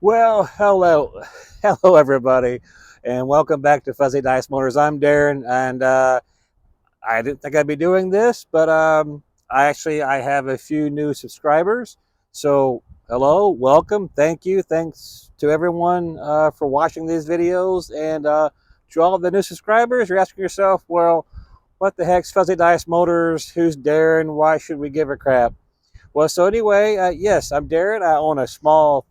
Well, hello everybody, and welcome back to Fuzzy Dice Motors. I'm Darren, and I didn't think I'd be doing this, but I have a few new subscribers. So hello, welcome, thank you, thanks to everyone for watching these videos, and to all of the new subscribers, you're asking yourself, well, what the heck's Fuzzy Dice Motors? Who's Darren? Why should we give a crap? Well, so anyway, yes, I'm Darren. I own a small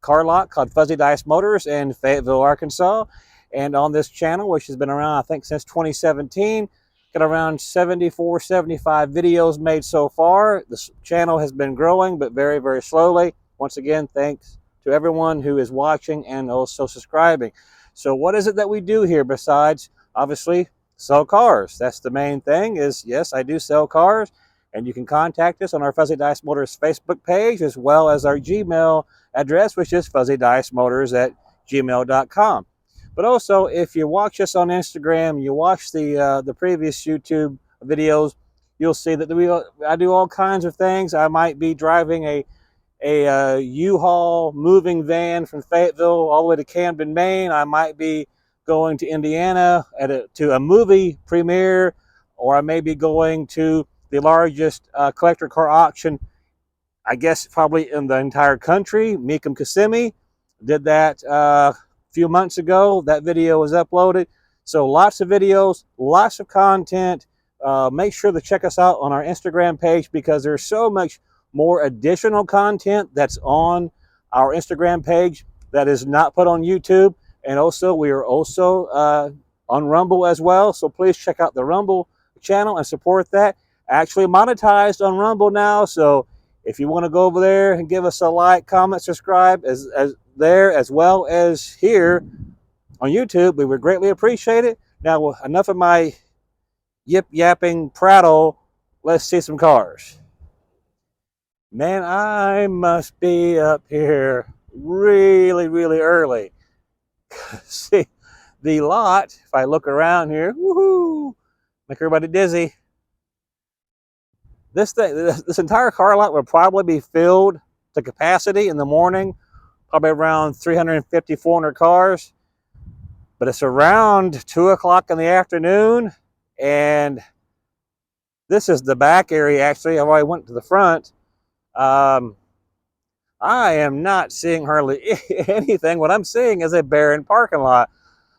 car lot called Fuzzy Dice Motors in Fayetteville, Arkansas. And on this channel, which has been around, I think, since 2017, got around 74, 75 videos made so far. This channel has been growing, but very, very slowly. Once again, thanks to everyone who is watching and also subscribing. So what is it that we do here besides, obviously, sell cars? That's the main thing is, yes, I do sell cars. And you can contact us on our Fuzzy Dice Motors Facebook page, as well as our Gmail address, which is fuzzydicemotors@gmail.com. But also, if you watch us on Instagram, you watch the previous YouTube videos, you'll see that I do all kinds of things. I might be driving a U-Haul moving van from Fayetteville all the way to Camden, Maine. I might be going to Indiana to a movie premiere, or I may be going to the largest collector car auction, I guess probably in the entire country. Meekum Kissimmee did that a few months ago. That video was uploaded. So lots of videos, lots of content. Make sure to check us out on our Instagram page because there's so much more additional content that's on our Instagram page that is not put on YouTube. And also, we are also on Rumble as well. So please check out the Rumble channel and support that. Actually monetized on Rumble now, so if you want to go over there and give us a like, comment, subscribe as there as well as here on YouTube, we would greatly appreciate it. Now, enough of my yip-yapping prattle. Let's see some cars. Man, I must be up here really, really early. See, the lot, if I look around here, woohoo, make everybody dizzy. This entire car lot would probably be filled to capacity in the morning, probably around 350, 400 cars. But it's around 2 o'clock in the afternoon, and this is the back area, actually. I've already went to the front. I am not seeing hardly anything. What I'm seeing is a barren parking lot.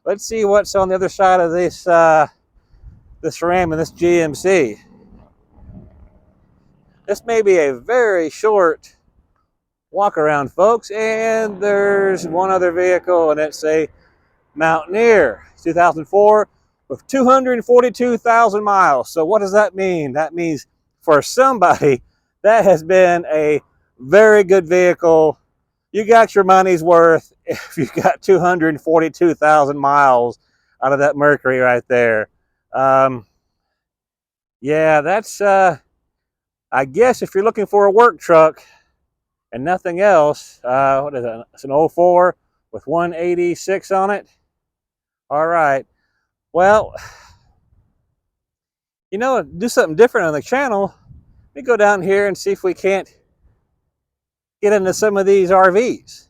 Let's see what's on the other side of this Ram and this GMC. This may be a very short walk around, folks, and there's one other vehicle, and it's a Mountaineer 2004 with 242,000 miles. So what does that mean? That means for somebody that has been a very good vehicle. You got your money's worth if you got 242,000 miles out of that Mercury right there. Yeah, that's I guess if you're looking for a work truck and nothing else, what is it? It's an 04 with 186 on it. All right. Well, you know, do something different on the channel. Let me go down here and see if we can't get into some of these RVs.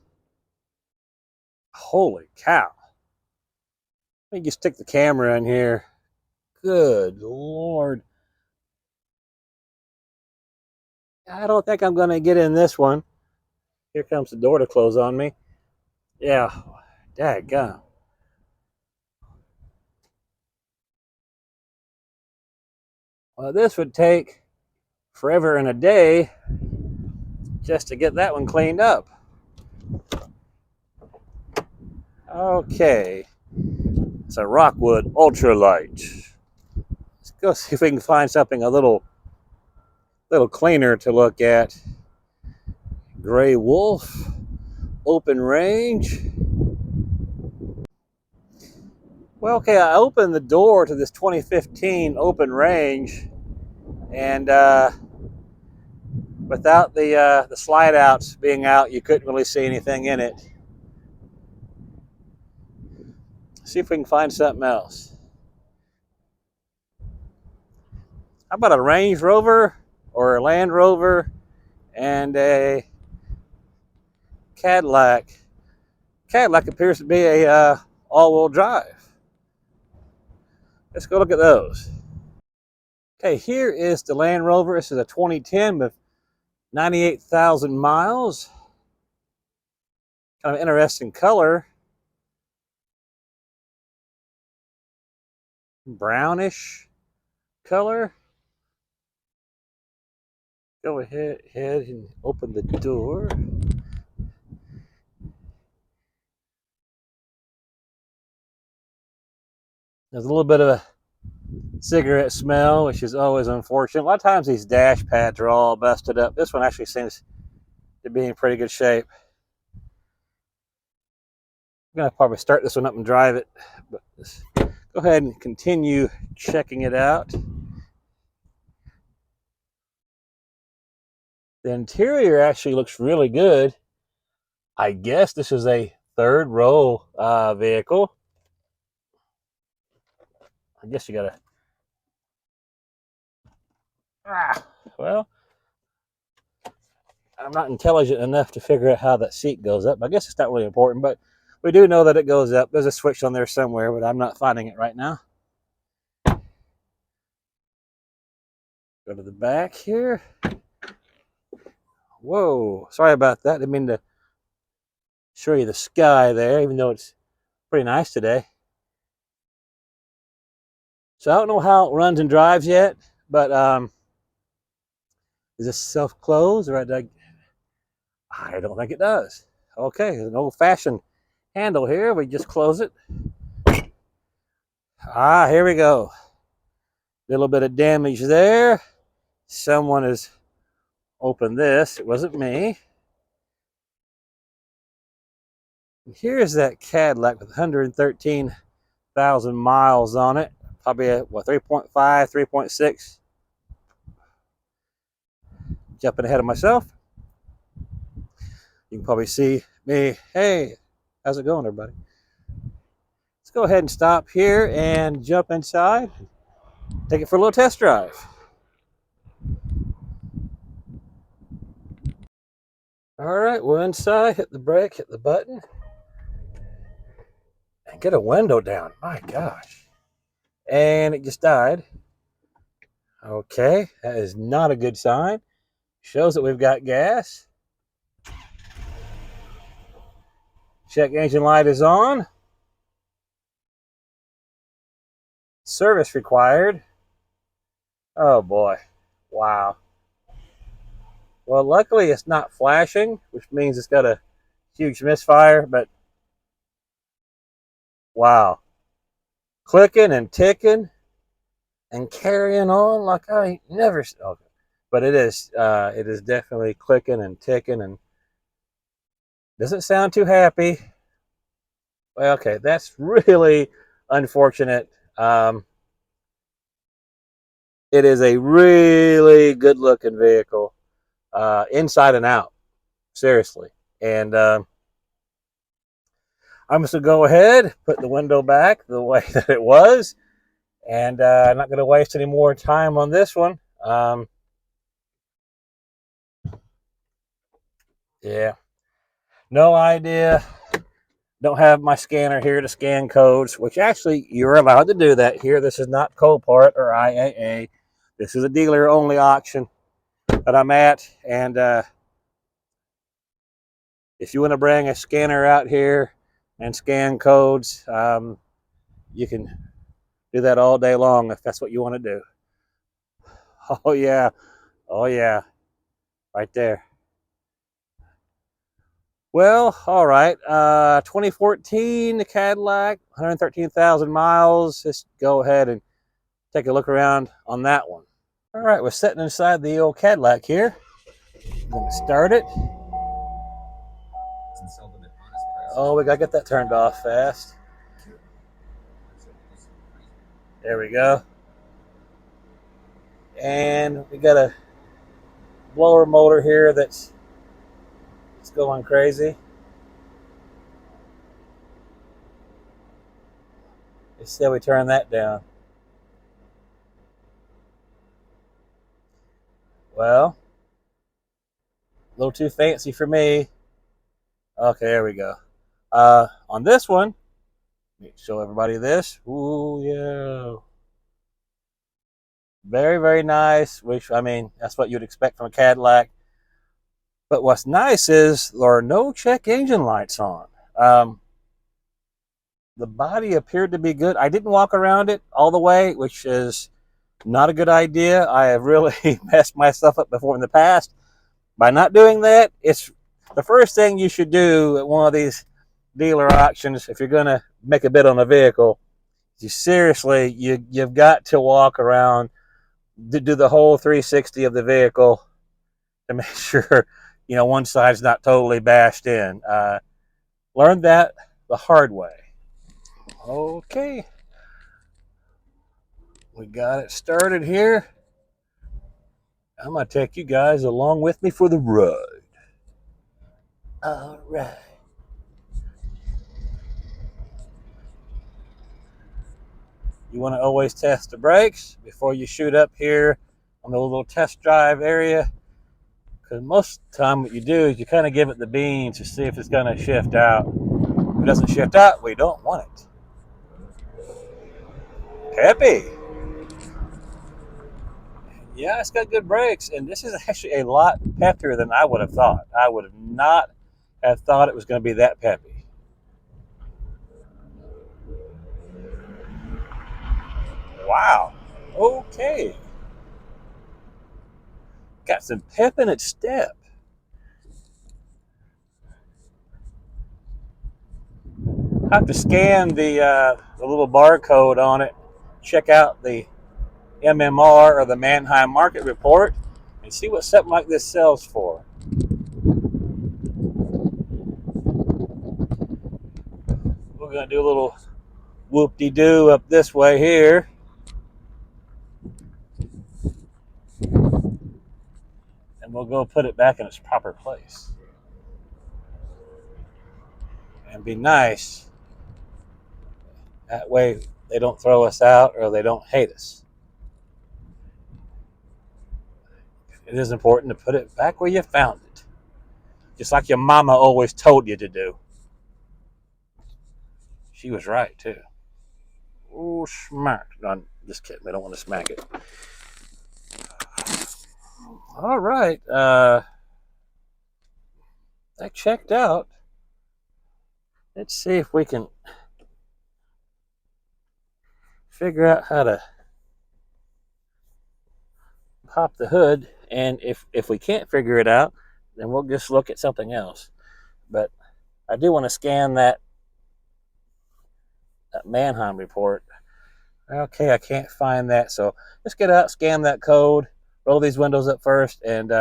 Holy cow. Let me just stick the camera in here. Good Lord. I don't think I'm going to get in this one. Here comes the door to close on me. Yeah, daggone. Well, this would take forever and a day just to get that one cleaned up. Okay. It's a Rockwood Ultralight. Let's go see if we can find something a little cleaner to look at. Gray Wolf, open range. Well, okay, I opened the door to this 2015 open range, and without the slide outs being out, you couldn't really see anything in it. See if we can find something else. How about a Range Rover or a Land Rover and a Cadillac. Cadillac appears to be a all-wheel drive. Let's go look at those. Okay, here is the Land Rover. This is a 2010 with 98,000 miles. Kind of interesting color. Brownish color. Go ahead and open the door. There's a little bit of a cigarette smell, which is always unfortunate. A lot of times these dash pads are all busted up. This one actually seems to be in pretty good shape. I'm going to probably start this one up and drive it. But go ahead and continue checking it out. The interior actually looks really good. I guess this is a third row vehicle. I guess you gotta, well, I'm not intelligent enough to figure out how that seat goes up. I guess it's not really important, but we do know that it goes up. There's a switch on there somewhere, but I'm not finding it right now. Go to the back here. Whoa, sorry about that. I didn't mean to show you the sky there, even though it's pretty nice today. So I don't know how it runs and drives yet, but is this self-close? Or I don't think it does. Okay, there's an old-fashioned handle here. We just close it. Here we go. Little bit of damage there. Someone has opened this. It wasn't me. Here's that Cadillac with 113,000 miles on it. Probably a 3.5, 3.6. Jumping ahead of myself. You can probably see me. Hey, how's it going, everybody? Let's go ahead and stop here and jump inside. Take it for a little test drive. All right, we're inside. Hit the brake, hit the button, and get a window down. My gosh. And it just died. Okay, that is not a good sign. Shows that we've got gas. Check engine light is on. Service required. Oh boy. Wow. Well, luckily it's not flashing, which means it's got a huge misfire, but wow. Clicking and ticking and carrying on like I ain't never. Okay. But it is definitely clicking and ticking and doesn't sound too happy. Well, okay, that's really unfortunate. It is a really good looking vehicle, inside and out, seriously. And I'm just going to go ahead, put the window back the way that it was, and I'm not going to waste any more time on this one. Yeah, no idea. Don't have my scanner here to scan codes, which actually you're allowed to do that here. This is not Copart or IAA. This is a dealer-only auction that I'm at, and if you want to bring a scanner out here and scan codes, you can do that all day long if that's what you want to do. Oh yeah, right there. Well, all right. 2014 Cadillac, 113,000 miles. Let's go ahead and take a look around on that one. All right, we're sitting inside the old Cadillac here. I'm going to start it. Oh, we got to get that turned off fast. There we go. And we got a blower motor here that's going crazy. Let's see how we turn that down. Well, a little too fancy for me. Okay, there we go. On this one, show everybody this. Ooh, yeah. Very, very nice, which, I mean, that's what you'd expect from a Cadillac. But what's nice is there are no check engine lights on. The body appeared to be good. I didn't walk around it all the way, which is not a good idea. I have really messed myself up before in the past. By not doing that, it's the first thing you should do at one of these dealer auctions if you're going to make a bid on a vehicle. You've got to walk around, do the whole 360 of the vehicle to make sure one side's not totally bashed in. Learned that the hard way. Okay, we got it started here. I'm gonna take you guys along with me for the ride. All right. You want to always test the brakes before you shoot up here on the little test drive area, because most of the time what you do is you kind of give it the beans to see if it's going to shift out. If it doesn't shift out, we don't want it. Peppy. Yeah, it's got good brakes, and this is actually a lot peppier than I would have thought. I would have not have thought it was going to be that peppy. Wow. Okay. Got some pep in its step. I have to scan the little barcode on it, check out the MMR or the Manheim Market Report, and see what something like this sells for. We're going to do a little whoop-de-doo up this way here. And we'll go put it back in its proper place. And be nice. That way they don't throw us out or they don't hate us. It is important to put it back where you found it. Just like your mama always told you to do. She was right, too. Oh, smack. No, just kidding. We don't want to smack it. All right. That checked out. Let's see if we can figure out how to pop the hood. And if we can't figure it out, then we'll just look at something else. But I do want to scan that Manheim report. Okay, I can't find that. So let's get out, scan that code, roll these windows up first, and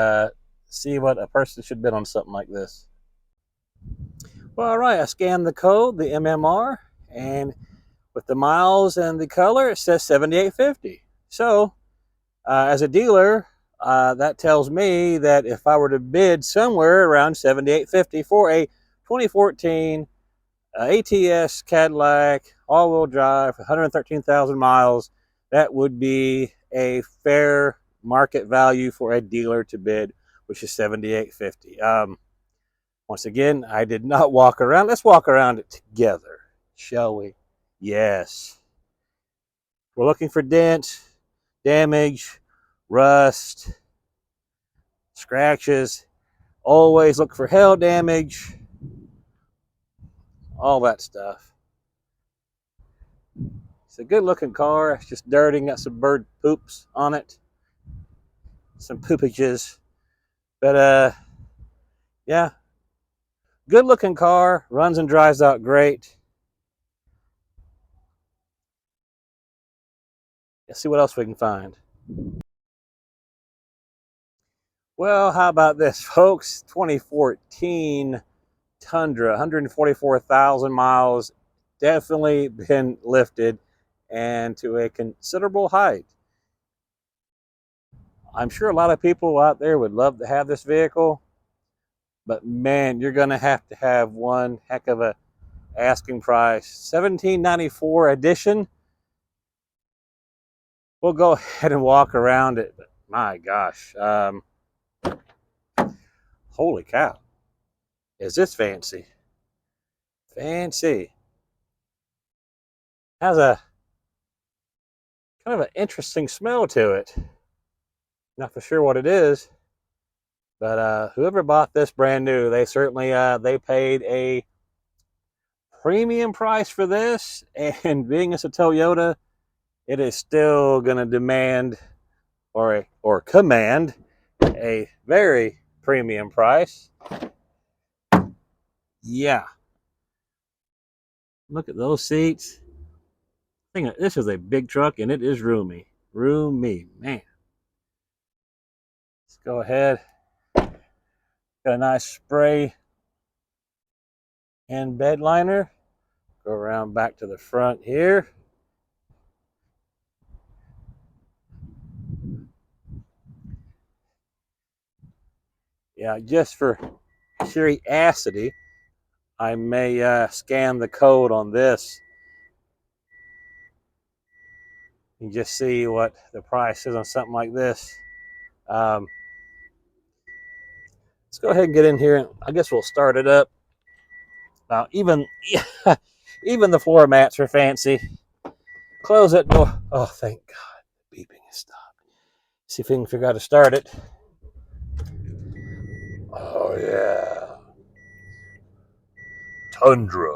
see what a person should bid on something like this. Well, all right, I scanned the code, the MMR, and with the miles and the color, it says 7850. So as a dealer, that tells me that if I were to bid somewhere around 7850 for a 2014 ATS Cadillac, all-wheel drive, 113,000 miles, that would be a fair market value for a dealer to bid, which is 7850. Once again, I did not walk around. Let's walk around it together, shall we? Yes. We're looking for dent, damage, rust, scratches. Always look for hail damage, all that stuff. It's a good looking car. It's just dirty, got some bird poops on it, some poopages. But yeah, good looking car, runs and drives out great. Let's see what else we can find. Well, how about this, folks? 2014 Tundra, 144,000 miles, definitely been lifted and to a considerable height. I'm sure a lot of people out there would love to have this vehicle, but man, you're going to have one heck of a asking price. $1,794 edition. We'll go ahead and walk around it. But my gosh, holy cow! is this fancy. Fancy. Has a kind of an interesting smell to it. Not for sure what it is, but whoever bought this brand new, they certainly they paid a premium price for this. And being it's a Toyota, it is still going to demand or command a very premium price. Yeah. Look at those seats. I think this is a big truck and it is roomy. Roomy, man. Let's go ahead. Got a nice spray and bed liner. Go around back to the front here. Yeah, just for curiosity, I may scan the code on this and just see what the price is on something like this. Let's go ahead and get in here, and I guess we'll start it up. Even even the floor mats are fancy. Close that door. Oh, thank God, the beeping has stopped. See if we can figure out how to start it. Oh yeah, Tundra.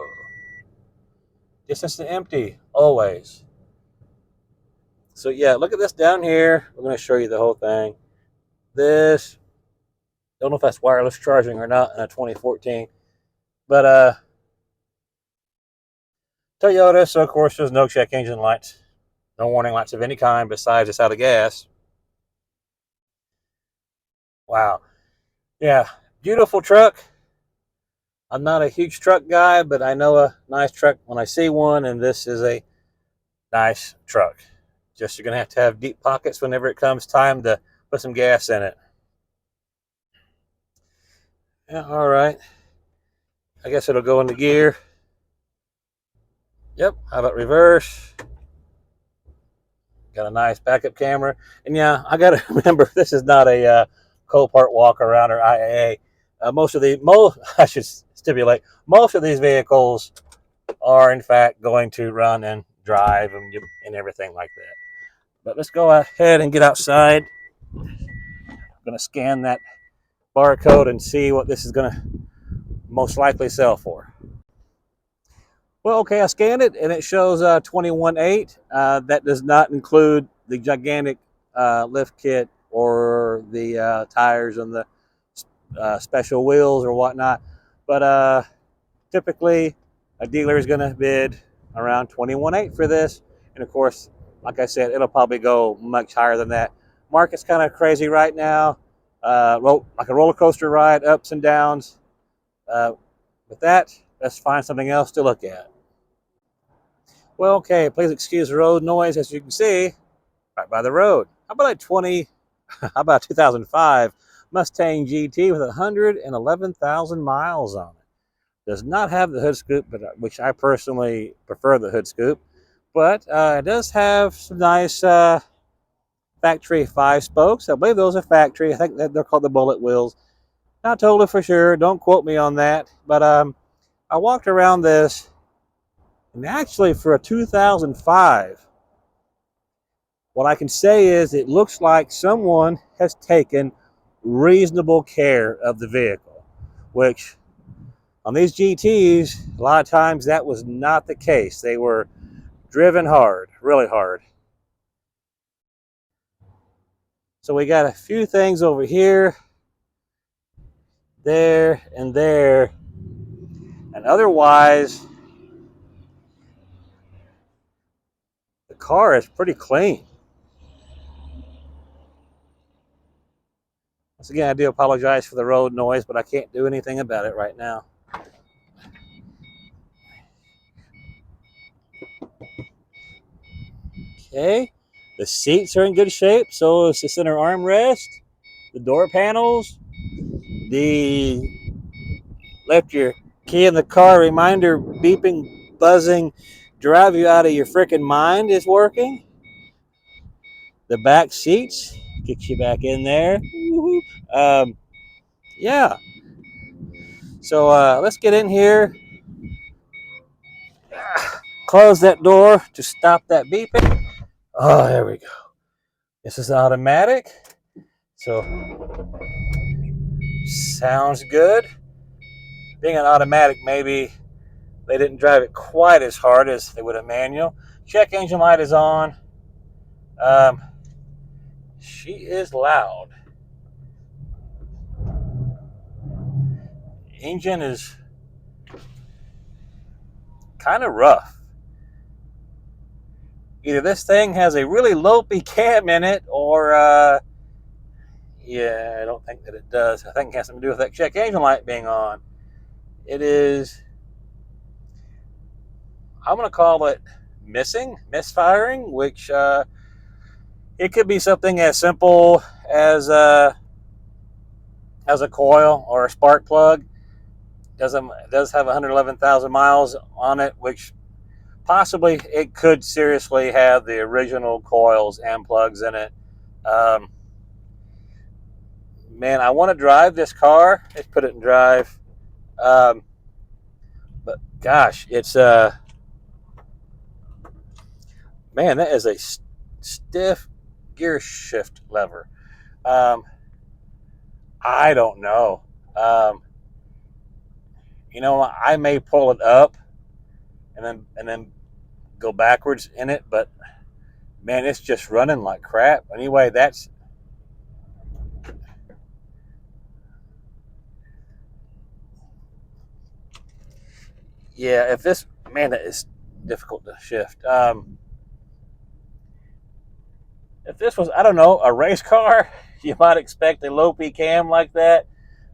Distance to empty, always. So yeah, look at this down here. We're going to show you the whole thing. This, don't know if that's wireless charging or not in a 2014, but Toyota. So of course there's no check engine lights, no warning lights of any kind besides it's out of gas. Wow, yeah, beautiful truck. I'm not a huge truck guy, but I know a nice truck when I see one, and this is a nice truck. Just you're going to have deep pockets whenever it comes time to put some gas in it. Yeah, all right. I guess it'll go into gear. Yep, how about reverse? Got a nice backup camera. And yeah, I got to remember, this is not a Copart walk around or IAA. I should stipulate, most of these vehicles are in fact going to run and drive and everything like that. But let's go ahead and get outside. I'm going to scan that barcode and see what this is going to most likely sell for. Well, okay, I scanned it and it shows 21.8. That does not include the gigantic lift kit or the tires and the special wheels or whatnot. But typically, a dealer is going to bid around 21.8 for this. And of course, like I said, it'll probably go much higher than that. Market's kind of crazy right now, like a roller coaster ride, ups and downs. With that, let's find something else to look at. Well, okay, please excuse the road noise. As you can see, right by the road. How about how about 2005 Mustang GT with 111,000 miles on it? Does not have the hood scoop, which I personally prefer the hood scoop. But it does have some nice factory 5-spokes. I believe those are factory. I think that they're called the bullet wheels. Not totally for sure. Don't quote me on that. But I walked around this, and actually for a 2005, what I can say is it looks like someone has taken reasonable care of the vehicle, which on these GTs, a lot of times that was not the case. They were driven hard, really hard. So we got a few things over here, there, and there. And otherwise, the car is pretty clean. Once again, I do apologize for the road noise, but I can't do anything about it right now. Okay, the seats are in good shape. So is the center armrest, the door panels, the left your key in the car reminder beeping, buzzing, drive you out of your freaking mind is working. The back seats get you back in there. Yeah. So let's get in here, close that door to stop that beeping. Oh, there we go. This is automatic, so sounds good. Being an automatic, maybe they didn't drive it quite as hard as they would a manual. Check engine light is on. She is loud. Engine is kind of rough. Either this thing has a really lopey cam in it, or yeah, I don't think that it does. I think it has something to do with that check engine light being on. It is, I'm going to call it misfiring, which it could be something as simple as a coil or a spark plug. It does have 111,000 miles on it, which possibly it could seriously have the original coils and plugs in it. Man, I want to drive this car. Let's put it in drive. But gosh, it's man, that is a stiff gear shift lever. I don't know. You know, I may pull it up and then go backwards in it, but man, it's just running like crap. Anyway, that's yeah. If this man, that is difficult to shift. If this was, I don't know, a race car, you might expect a lopey cam like that.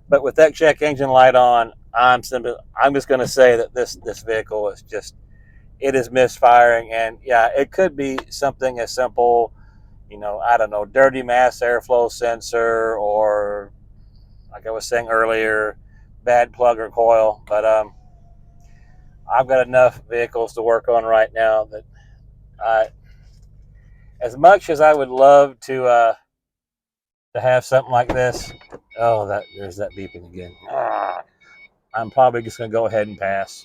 But with that check engine light on, I'm just going to say that this vehicle is just, it is misfiring. And yeah, it could be something as simple, you know, I don't know, dirty mass airflow sensor, or like I was saying earlier, bad plug or coil. But I've got enough vehicles to work on right now that I, as much as I would love to have something like this. Oh, there's that beeping again. I'm probably just going to go ahead and pass.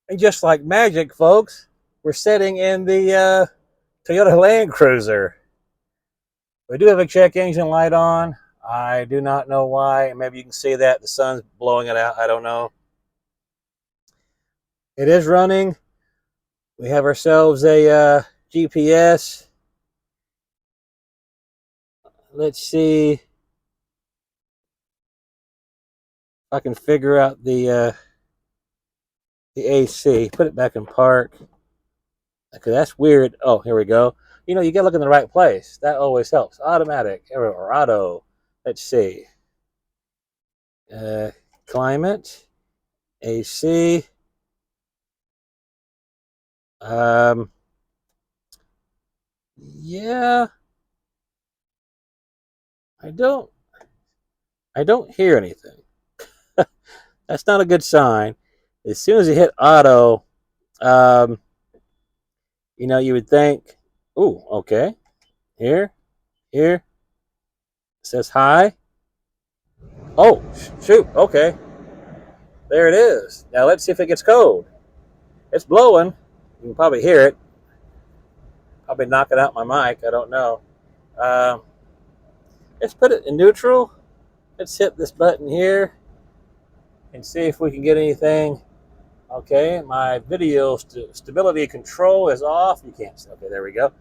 And just like magic, folks, we're sitting in the Toyota Land Cruiser. We do have a check engine light on. I do not know why. Maybe you can see that. The sun's blowing it out. I don't know. It is running. We have ourselves a GPS. Let's see if I can figure out the AC. Put it back in park. Okay, that's weird. Oh, here we go. You know, you gotta look in the right place. That always helps. Automatic or auto. Let's see. Climate, AC. Yeah. I don't hear anything. That's not a good sign. As soon as you hit auto, um, you know, you would think, ooh, okay. Here. It says hi. Oh, shoot. Okay. There it is. Now let's see if it gets cold. It's blowing. You can probably hear it. Probably knocking out my mic. I don't know. Let's put it in neutral. Let's hit this button here and see if we can get anything. Okay, my video stability control is off. You can't see. Okay, there we go.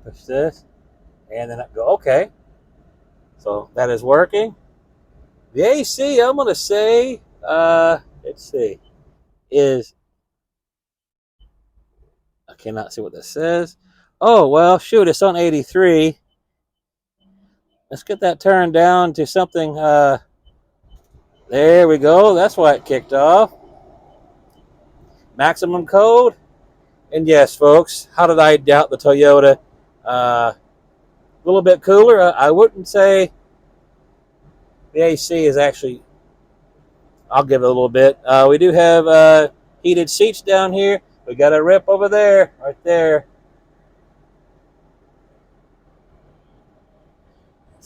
Push this, and then I go. Okay, so that is working. The AC, I'm going to say, let's see, is, I cannot see what this says. Oh, well, shoot, it's on 83. Let's get that turned down to something, there we go. That's why it kicked off. Maximum code. And yes, folks, how did I doubt the Toyota? A little bit cooler. I wouldn't say the AC is actually, I'll give it a little bit. We do have heated seats down here. We got a rip over there, right there.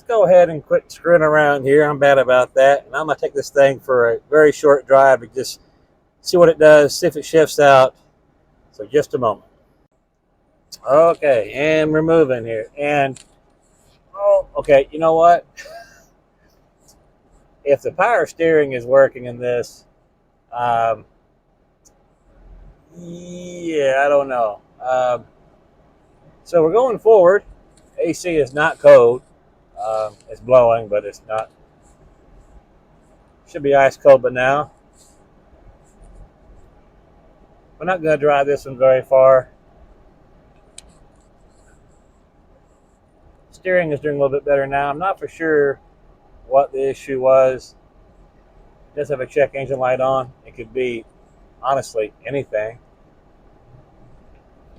let's go ahead and quit screwing around here. I'm bad about that. And I'm going to take this thing for a very short drive and just see what it does, see if it shifts out. So just a moment. Okay, and we're moving here. And, oh, okay, you know what? If the power steering is working in this, um, yeah, I don't know. So we're going forward. AC is not cold. It's blowing, but it's not. Should be ice cold by now. We're not going to drive this one very far. Steering is doing a little bit better now. I'm not for sure what the issue was. It does have a check engine light on. It could be, honestly, anything.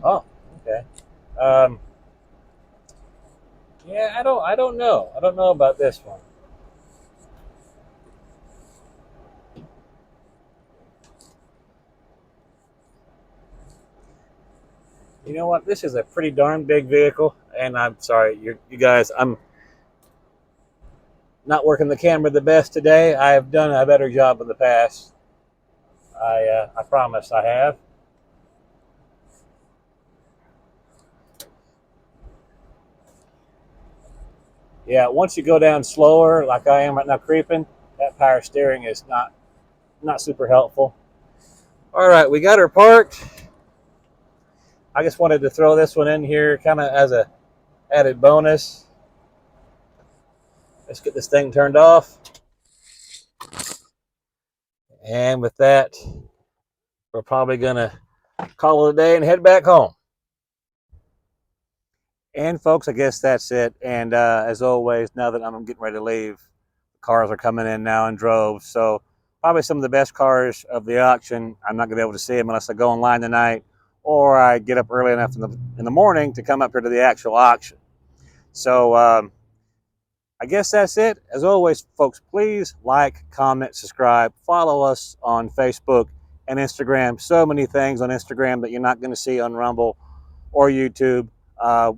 Oh, okay. Yeah, I don't know. I don't know about this one. You know what? This is a pretty darn big vehicle, and I'm sorry, you guys. I'm not working the camera the best today. I have done a better job in the past. I promise I have. Yeah, once you go down slower, like I am right now, creeping, that power steering is not super helpful. All right, we got her parked. I just wanted to throw this one in here, kind of as a added bonus. Let's get this thing turned off. And with that, we're probably gonna call it a day and head back home. And folks, I guess that's it. And as always, now that I'm getting ready to leave, cars are coming in now in droves. So probably some of the best cars of the auction. I'm not gonna be able to see them unless I go online tonight, or I get up early enough in the morning to come up here to the actual auction. So I guess that's it. As always, folks, please like, comment, subscribe, follow us on Facebook and Instagram. So many things on Instagram that you're not going to see on Rumble or YouTube.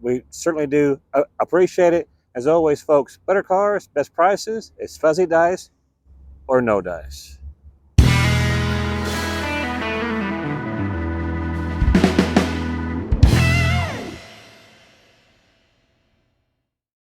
We certainly do appreciate it. As always, folks, better cars, best prices. It's fuzzy dice or no dice.